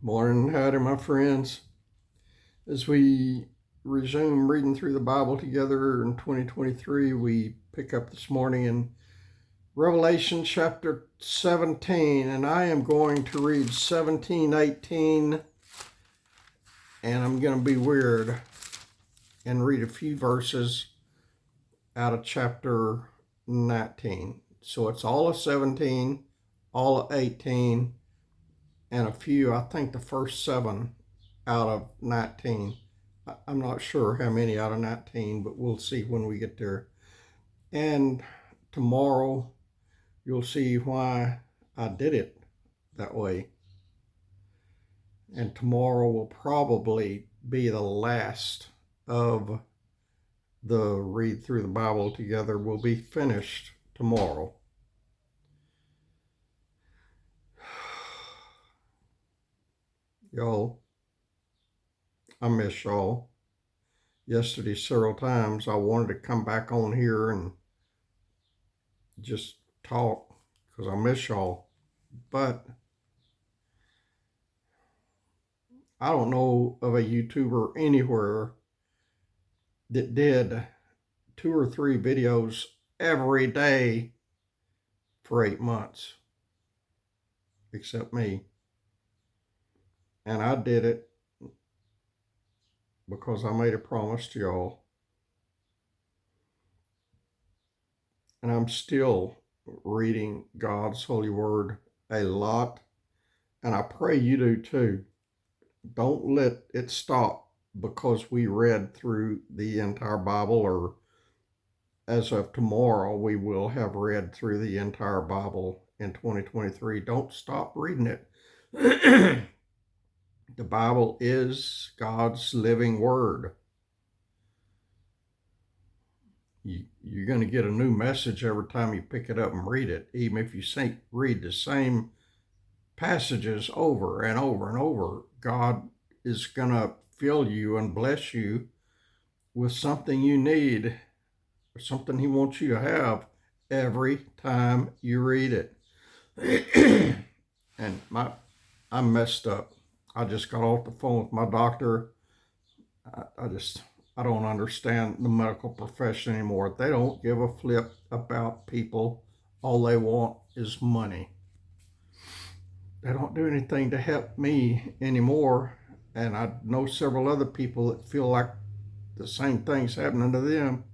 Morning, howdy, my friends. As we resume reading through the Bible together in 2023, we pick up this morning in Revelation chapter 17, and I am going to read 17:18, and I'm going to be weird and read a few verses out of chapter 19. So it's all of 17, all of 18, and a few, I think the first 7 out of 19. I'm not sure how many out of 19, but we'll see when we get there. And tomorrow, you'll see why I did it that way. And tomorrow will probably be the last of the read through the Bible together. Will be finished tomorrow. Y'all, I miss y'all. Yesterday, several times, I wanted to come back on here and just talk because I miss y'all. But I don't know of a YouTuber anywhere that did 2 or 3 videos every day for 8 months, except me. And I did it because I made a promise to y'all. And I'm still reading God's holy word a lot. And I pray you do too. Don't let it stop because we read through the entire Bible, or as of tomorrow, we will have read through the entire Bible in 2023. Don't stop reading it. The Bible is God's living word. You're going to get a new message every time you pick it up and read it, even if you read the same passages over and over and over. God is going to fill you and bless you with something you need, or something He wants you to have every time you read it. And I messed up. I just got off the phone with my doctor. I don't understand the medical profession anymore. They don't give a flip about people. All they want is money. They don't do anything to help me anymore. And I know several other people that feel like the same thing's happening to them.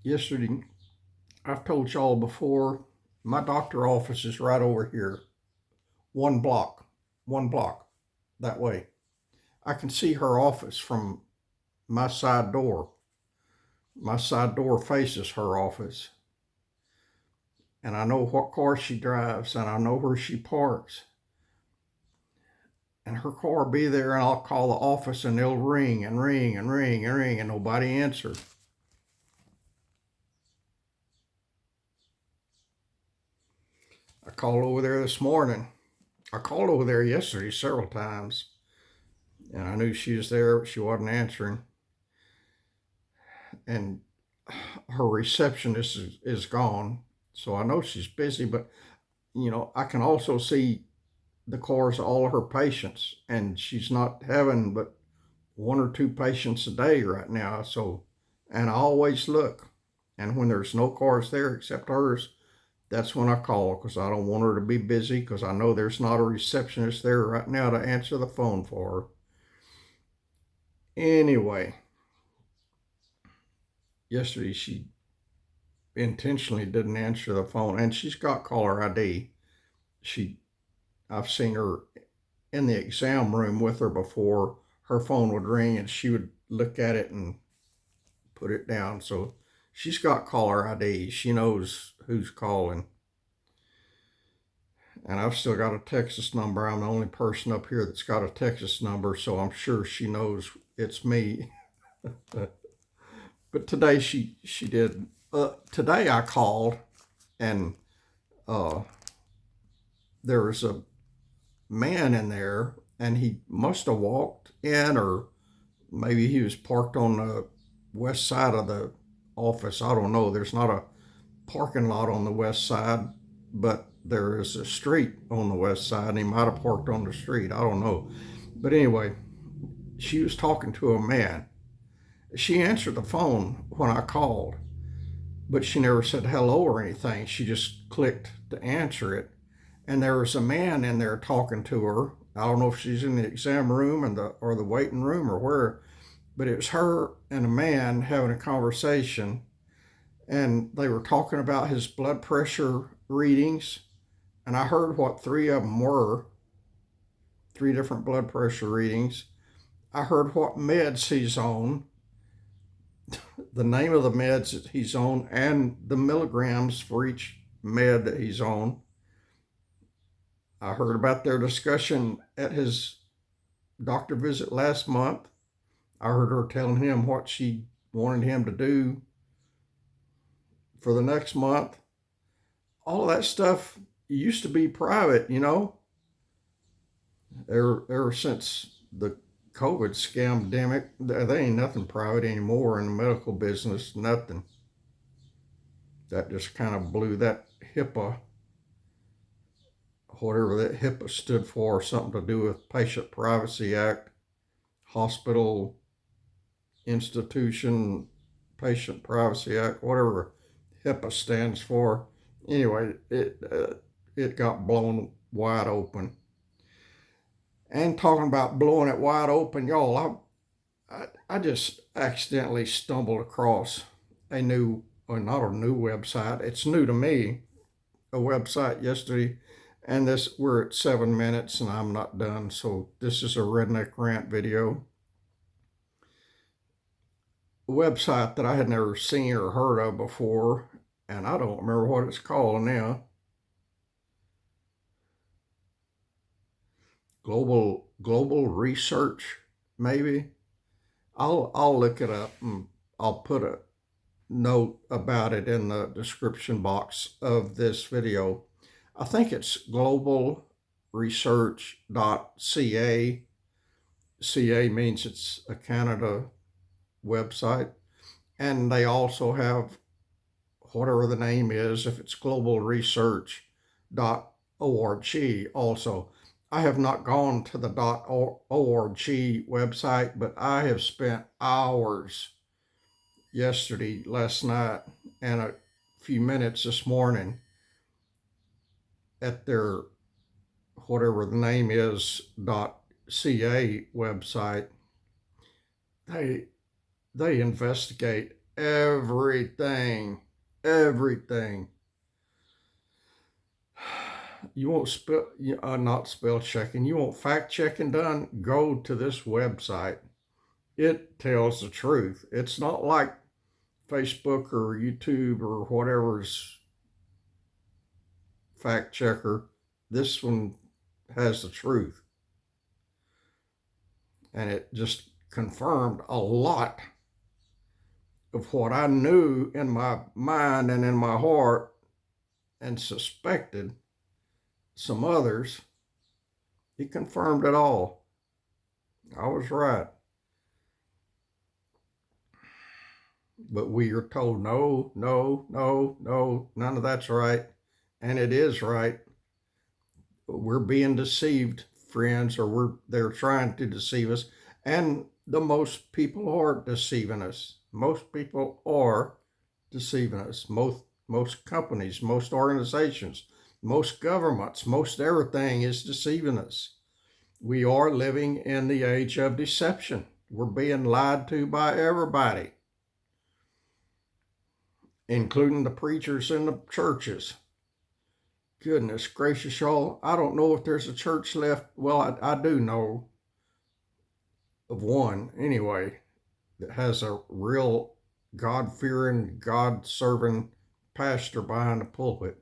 Yesterday, I've told y'all before, my doctor office is right over here. One block that way. I can see her office from my side door. My side door faces her office. And I know what car she drives, and I know where she parks. And her car will be there, and I'll call the office, and they'll ring and ring and ring and ring, and nobody answers. I called over there this morning. I called over there yesterday several times, and I knew she was there, but she wasn't answering. And her receptionist is gone, so I know she's busy, but I can also see the cars of all of her patients, and she's not having but 1 or 2 patients a day right now. So, and I always look, and when there's no cars there except hers, that's when I call, because I don't want her to be busy, because I know there's not a receptionist there right now to answer the phone for her. Anyway, yesterday she intentionally didn't answer the phone, and she's got caller ID. I've seen her in the exam room with her before. Her phone would ring and she would look at it and put it down. So she's got caller ID. She knows who's calling. And I've still got a Texas number. I'm the only person up here that's got a Texas number, so I'm sure she knows it's me. But today she did. Today I called, and there was a man in there, and he must have walked in, or maybe he was parked on the west side of the office. I don't know. There's not a parking lot on the west side, but there is a street on the west side, and he might have parked on the street. I don't know. But anyway, she was talking to a man. She answered the phone when I called, but she never said hello or anything. She just clicked to answer it. And there was a man in there talking to her. I don't know if she's in the exam room or the waiting room or where, but it was her and a man having a conversation, and they were talking about his blood pressure readings. And I heard what three of them were, three different blood pressure readings. I heard what meds he's on, the name of the meds that he's on, and the milligrams for each med that he's on. I heard about their discussion at his doctor visit last month. I heard her telling him what she wanted him to do for the next month. All of that stuff used to be private, Ever since the COVID scamdemic, there ain't nothing private anymore in the medical business, nothing. That just kind of blew that HIPAA, whatever that HIPAA stood for, something to do with Patient Privacy Act, Hospital Institution Patient Privacy Act, whatever HIPAA stands for. Anyway, it got blown wide open. And talking about blowing it wide open, y'all, I just accidentally stumbled across not a new website. It's new to me, a website yesterday, and we're at 7 minutes and I'm not done. So this is a Rednek rant video. A website that I had never seen or heard of before, and I don't remember what it's called now. Global research, maybe. I'll look it up and I'll put a note about it in the description box of this video. I think it's globalresearch.ca. CA means it's a Canada website. And they also have whatever the name is, if it's globalresearch.org also. I have not gone to the .org website, but I have spent hours yesterday, last night, and a few minutes this morning at their, whatever the name is, .ca website. They investigate everything. You won't not spell checking. You want fact checking done? Go to this website. It tells the truth. It's not like Facebook or YouTube or whatever's fact checker. This one has the truth. And it just confirmed a lot of what I knew in my mind and in my heart and suspected some others. He confirmed it all. I was right. But we are told, no, none of that's right. And it is right. We're being deceived, friends, or they're trying to deceive us. And most people are deceiving us. Most people are deceiving us. Most companies, most organizations, most governments, most everything is deceiving us. We are living in the age of deception. We're being lied to by everybody, including the preachers in the churches. Goodness gracious, y'all. I don't know if there's a church left. Well, I do know of one, anyway, that has a real God-fearing, God-serving pastor behind the pulpit.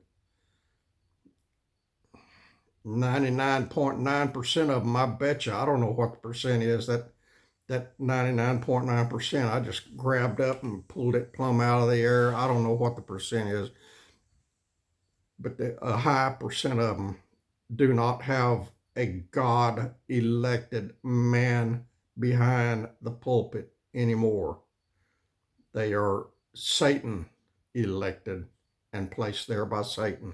99.9% of them, I bet you, I don't know what the percent is, that 99.9%, I just grabbed up and pulled it plumb out of the air. I don't know what the percent is, but a high percent of them do not have a God-elected man behind the pulpit anymore. They are Satan elected and placed there by Satan.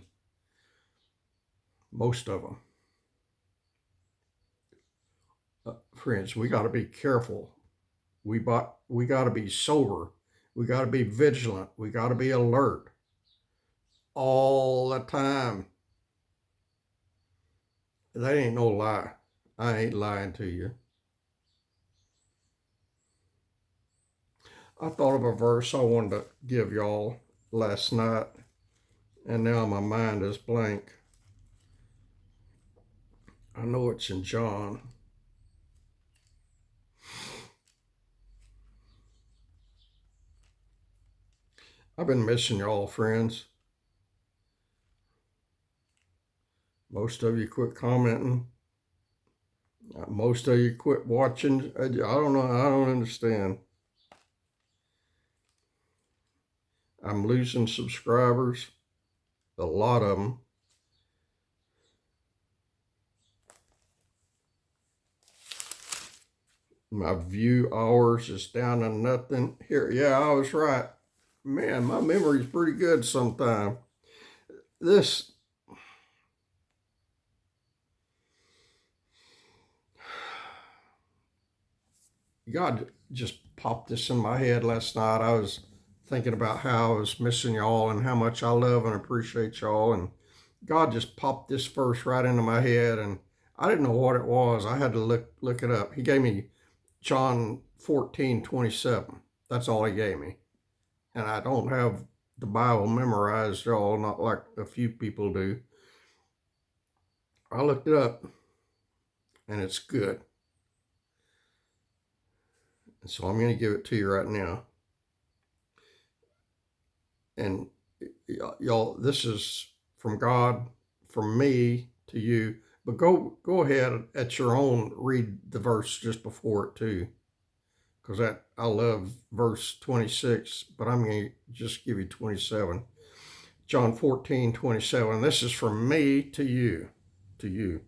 most of them. Friends, we got to be careful. We got to be sober. We got to be vigilant. We got to be alert all the time. That ain't no lie. I ain't lying to you. I thought of a verse I wanted to give y'all last night, and now my mind is blank. I know it's in John. I've been missing y'all, friends. Most of you quit commenting. Most of you quit watching. I don't know. I don't understand. I'm losing subscribers. A lot of them. My view hours is down to nothing. Here, yeah, I was right. Man, my memory's pretty good sometimes. This God just popped this in my head last night. I was thinking about how I was missing y'all and how much I love and appreciate y'all. And God just popped this verse right into my head, and I didn't know what it was. I had to look it up. He gave me John 14:27. That's all he gave me. And I don't have the Bible memorized, y'all, not like a few people do. I looked it up, and it's good. And so I'm going to give it to you right now. And y'all, this is from God, from me to you. But go ahead at your own, read the verse just before it too, because I love verse 26, but I'm going to just give you 27. John 14:27. This is from me to you, to you.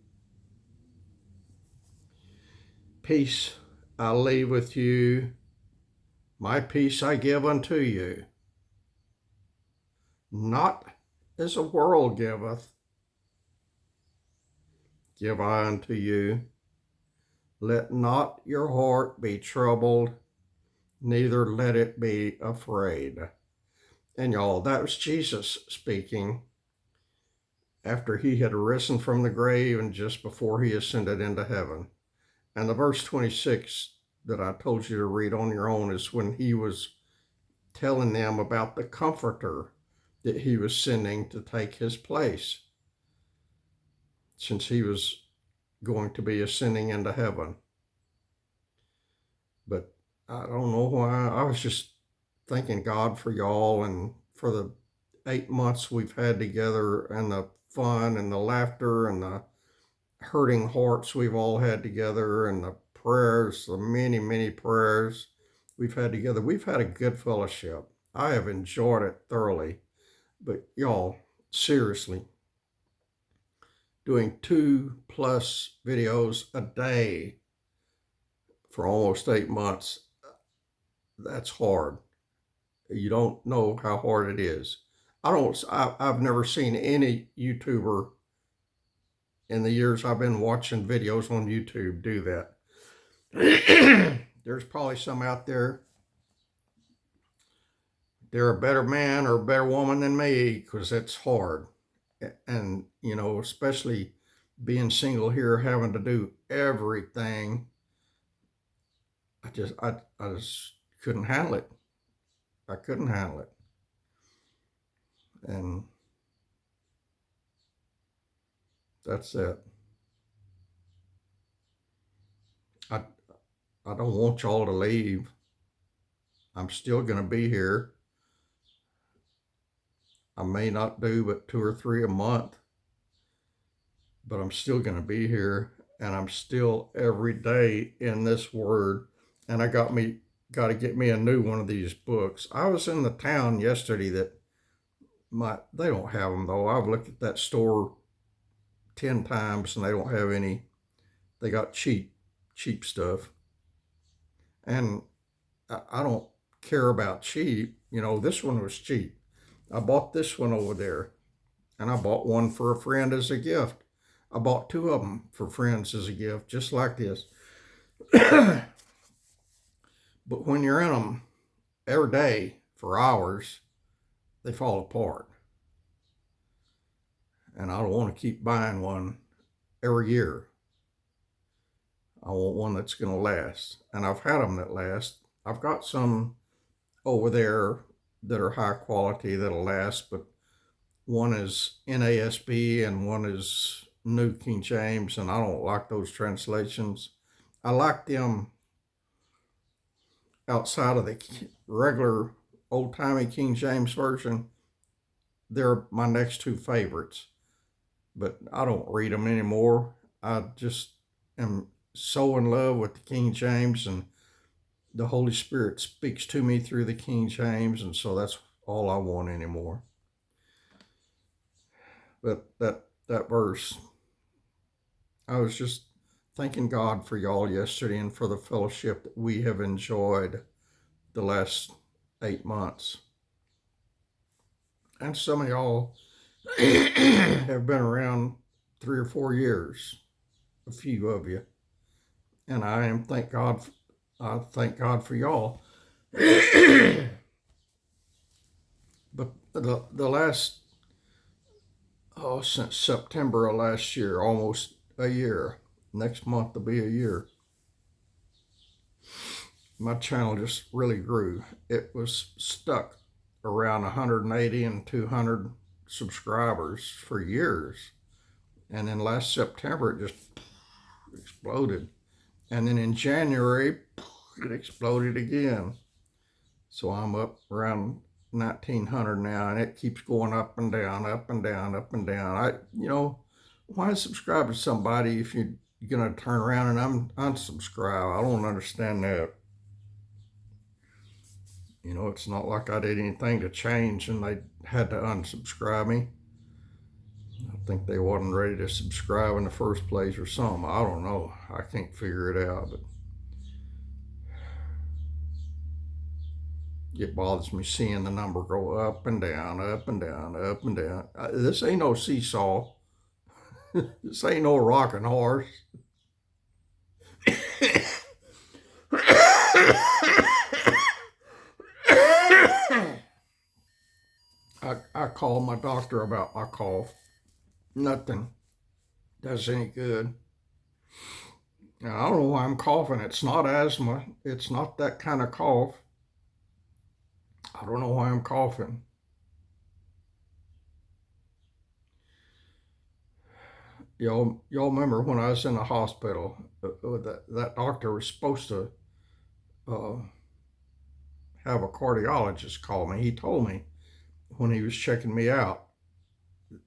Peace I leave with you, my peace I give unto you. Not as the world giveth, give I unto you. Let not your heart be troubled, neither let it be afraid. And y'all, that was Jesus speaking after he had risen from the grave and just before he ascended into heaven. And the verse 26 that I told you to read on your own is when he was telling them about the Comforter that he was sending to take his place, since he was going to be ascending into heaven. But I don't know why. I was just thanking God for y'all and for the 8 months we've had together, and the fun and the laughter and the hurting hearts we've all had together, and the prayers, the many, many prayers we've had together. We've had a good fellowship. I have enjoyed it thoroughly. But y'all, seriously, doing 2+ videos a day for almost 8 months, that's hard. You don't know how hard it is. I've never seen any YouTuber in the years I've been watching videos on YouTube do that. There's probably some out there, they're a better man or a better woman than me, because it's hard. And, especially being single here, having to do everything, I just couldn't handle it. I couldn't handle it. And that's it. I don't want y'all to leave. I'm still going to be here. I may not do but 2 or 3 a month, but I'm still going to be here, and I'm still every day in this word. And I got to get me a new one of these books. I was in the town yesterday that they don't have them though. I've looked at that store 10 times and they don't have any. They got cheap stuff. And I don't care about cheap. This one was cheap. I bought this one over there, and I bought one for a friend as a gift. I bought 2 of them for friends as a gift, just like this. But when you're in them every day for hours, they fall apart. And I don't want to keep buying one every year. I want one that's going to last. And I've had them that last. I've got some over there that are high quality that'll last, but one is NASB and one is New King James, and I don't like those translations. I like them outside of the regular old-timey King James version. They're my next 2 favorites, but I don't read them anymore. I just am so in love with the King James, and the Holy Spirit speaks to me through the King James, and so that's all I want anymore. But that verse, I was just thanking God for y'all yesterday and for the fellowship that we have enjoyed the last 8 months. And some of y'all have been around 3 or 4 years, a few of you. And I thank God for y'all. But the last, since September of last year, almost a year, next month will be a year, my channel just really grew. It was stuck around 180 and 200 subscribers for years. And then last September, it just exploded. And then in January, it exploded again. So I'm up around 1,900 now, and it keeps going up and down, up and down, up and down. Why subscribe to somebody if you're going to turn around and unsubscribe? I don't understand that. It's not like I did anything to change and they had to unsubscribe me. I think they wasn't ready to subscribe in the first place or something. I don't know. I can't figure it out, but it bothers me seeing the number go up and down, up and down, up and down. This ain't no seesaw. This ain't no rocking horse. I called my doctor about my cough. Nothing does any good. Now, I don't know why I'm coughing. It's not asthma. It's not that kind of cough. I don't know why I'm coughing. Y'all remember when I was in the hospital, that doctor was supposed to have a cardiologist call me. He told me when he was checking me out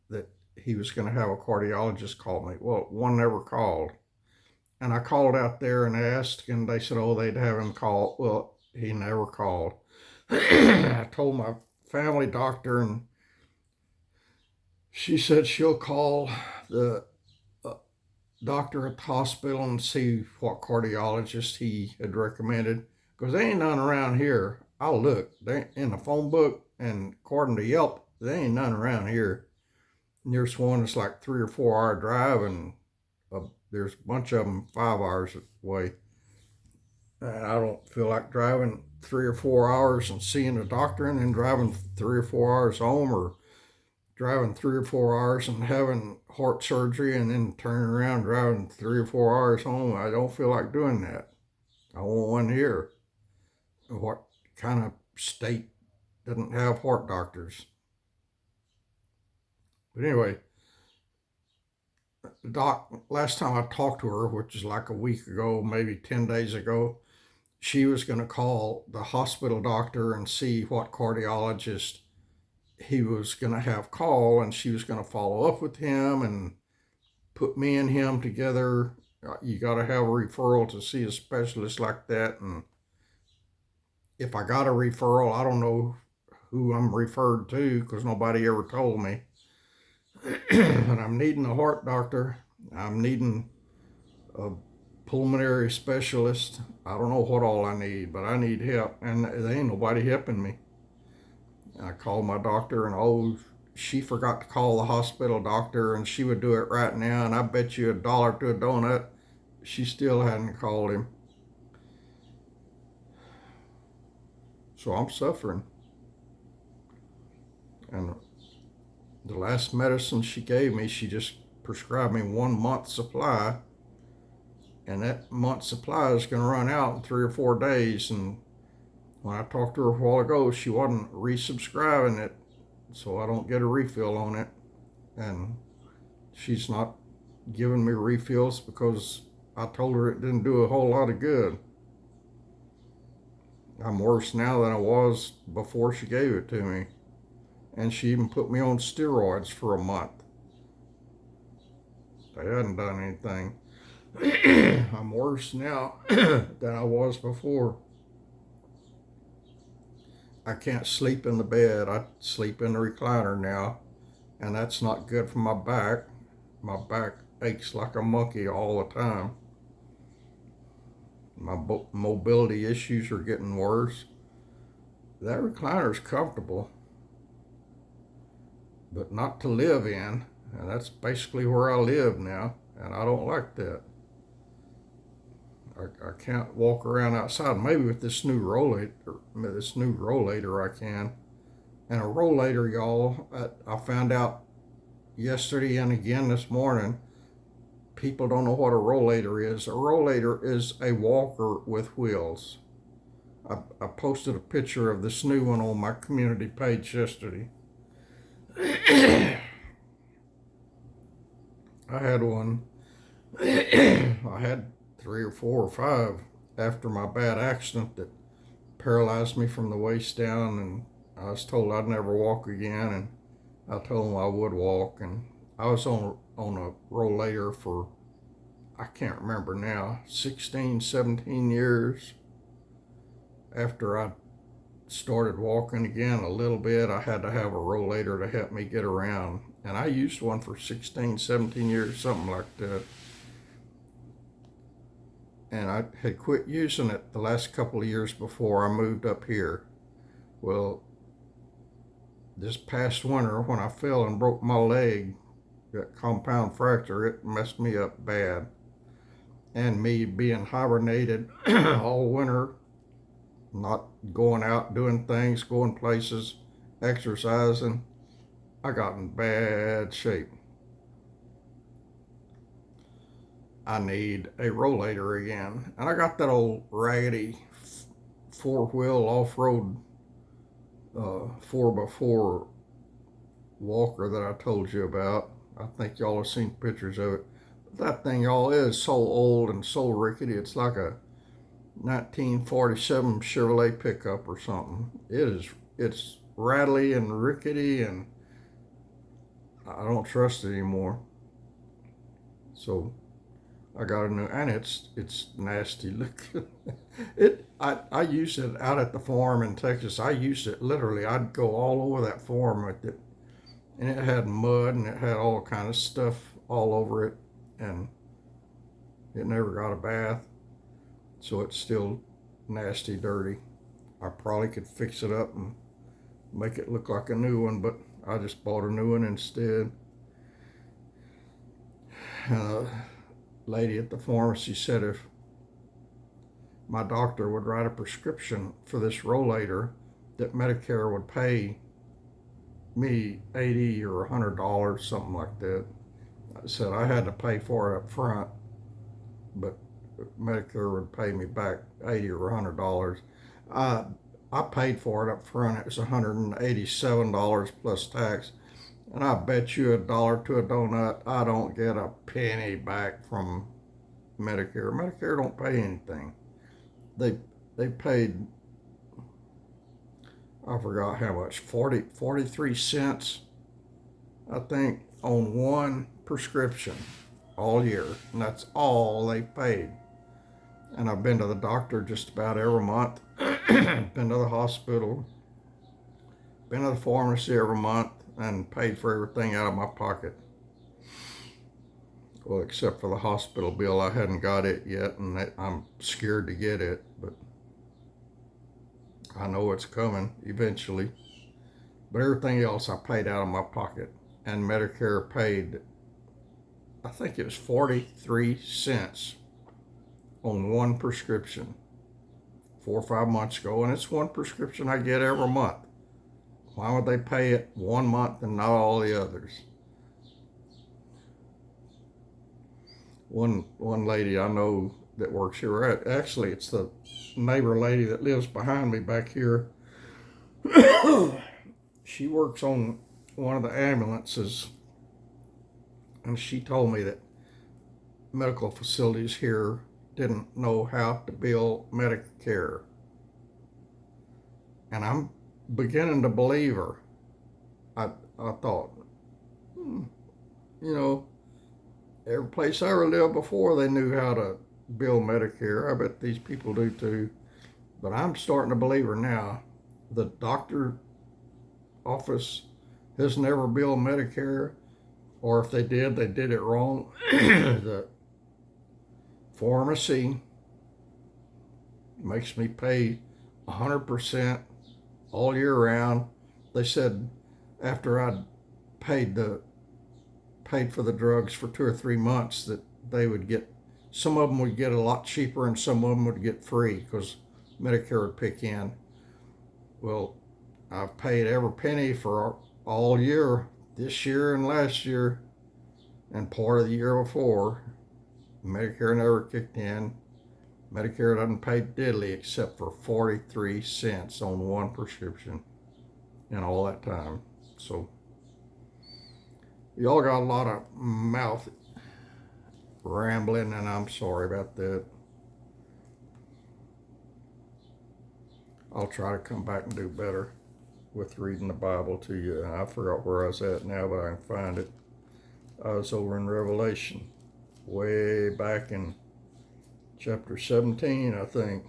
that he was going to have a cardiologist call me. Well, one never called. And I called out there and asked, and they said, they'd have him call. Well, he never called. I told my family doctor, and she said she'll call the doctor at the hospital and see what cardiologist he had recommended, because they ain't none around here. I'll look. They in the phone book, and according to Yelp, they ain't none around here. And there's one that's like 3 or 4 hour drive, and there's a bunch of them 5 hours away. And I don't feel like driving 3 or 4 hours and seeing a doctor and then driving 3 or 4 hours home, or driving 3 or 4 hours and having heart surgery and then turning around driving 3 or 4 hours home. I don't feel like doing that. I want one here. What kind of state doesn't have heart doctors? But anyway, the doc, last time I talked to her, which is like a week ago, maybe 10 days ago, she was going to call the hospital doctor and see what cardiologist he was going to have call, and she was going to follow up with him and put me and him together. You got to have a referral to see a specialist like that. And if I got a referral, I don't know who I'm referred to, because nobody ever told me. And I'm needing a heart doctor. I'm needing a pulmonary specialist. I don't know what all I need, but I need help, and there ain't nobody helping me. I called my doctor, and she forgot to call the hospital doctor and she would do it right now, and I bet you $1 to a donut she still hadn't called him. So I'm suffering. And the last medicine she gave me, she just prescribed me 1 month supply, and that month supply is going to run out in 3 or 4 days. And when I talked to her a while ago, she wasn't resubscribing it, so I don't get a refill on it. And she's not giving me refills because I told her it didn't do a whole lot of good. I'm worse now than I was before she gave it to me. And she even put me on steroids for a month. They hadn't done anything. I'm worse now than I was before. I can't sleep in the bed. I sleep in the recliner now, and that's not good for my back. My back aches like a monkey all the time. My mobility issues are getting worse. That recliner is comfortable, but not to live in, and that's basically where I live now, and I don't like that. I can't walk around outside. Maybe with this new rollator I can. And a rollator, y'all, I found out yesterday and again this morning, people don't know what a rollator is. A rollator is a walker with wheels. I posted a picture of this new one on my community page yesterday. I had one. I had 3 or 4 or 5 after my bad accident that paralyzed me from the waist down, and I was told I'd never walk again, and I told them I would walk. And I was on a rollator for, I can't remember now, 16, 17 years. After I started walking again a little bit, I had to have a rollator to help me get around. And I used one for 16, 17 years, something like that. And I had quit using it the last couple of years before I moved up here. Well, this past winter, when I fell and broke my leg, that compound fracture, it messed me up bad. And me being hibernated all winter, not going out doing things, going places, exercising, I got in bad shape. I need a rollator again. And I got that old raggedy 4-wheel off-road 4x4 walker that I told you about. I think y'all have seen pictures of it. But that thing, y'all, is so old and so rickety. It's like a 1947 Chevrolet pickup or something. It's rattly and rickety, and I don't trust it anymore. So I got a new, and it's nasty looking. I used it out at the farm in Texas. I used it literally. I'd go all over that farm with it, and it had mud and it had all kind of stuff all over it, and it never got a bath, so it's still nasty, dirty. I probably could fix it up and make it look like a new one, but I just bought a new one instead. Lady at the pharmacy said if my doctor would write a prescription for this rollator, that Medicare would pay me $80 or $100, something like that. I said I had to pay for it up front, but Medicare would pay me back $80 or $100. I paid for it up front. It was $187 plus tax. And I bet you $1 to a donut, I don't get a penny back from Medicare. Medicare don't pay anything. They paid, I forgot how much, 43 cents, I think, on one prescription all year. And that's all they paid. And I've been to the doctor just about every month. Been to the hospital. Been to the pharmacy every month. And paid for everything out of my pocket. Well, except for the hospital bill. I hadn't got it yet, and I'm scared to get it, but I know it's coming eventually. But everything else I paid out of my pocket. And Medicare paid, I think it was 43 cents on one prescription 4 or 5 months ago. And it's one prescription I get every month. Why would they pay it 1 month and not all the others? One lady I know that works here, actually it's the neighbor lady that lives behind me back here. She works on one of the ambulances, and she told me that medical facilities here didn't know how to bill Medicare. And I'm beginning to believe her. I thought, you know, every place I ever lived before, they knew how to bill Medicare. I bet these people do too. But I'm starting to believe her now. The doctor office has never billed Medicare, or if they did it wrong. The pharmacy makes me pay 100% all year round. They said after I'd paid for the drugs for 2 or 3 months that they would get, some of them would get a lot cheaper and some of them would get free because Medicare would pick in. Well, I've paid every penny for all year, this year and last year, and part of the year before. Medicare never kicked in. Medicare doesn't pay diddly except for 43 cents on one prescription in all that time. So y'all got a lot of mouth rambling, and I'm sorry about that. I'll try to come back and do better with reading the Bible to you. I forgot where I was at now, but I can find it. I was over in Revelation, way back in chapter 17, I think.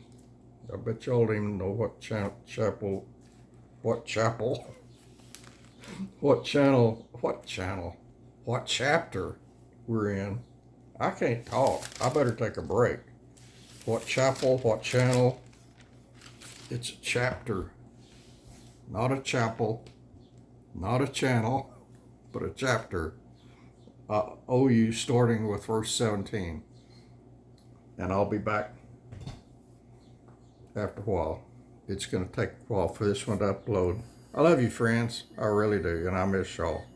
I bet y'all don't even know what chapter we're in. I can't talk. I better take a break. What channel? It's a chapter, not a chapel, not a channel, but a chapter. OU starting with verse 17. And I'll be back after a while. It's going to take a while for this one to upload. I love you, friends. I really do, and I miss y'all.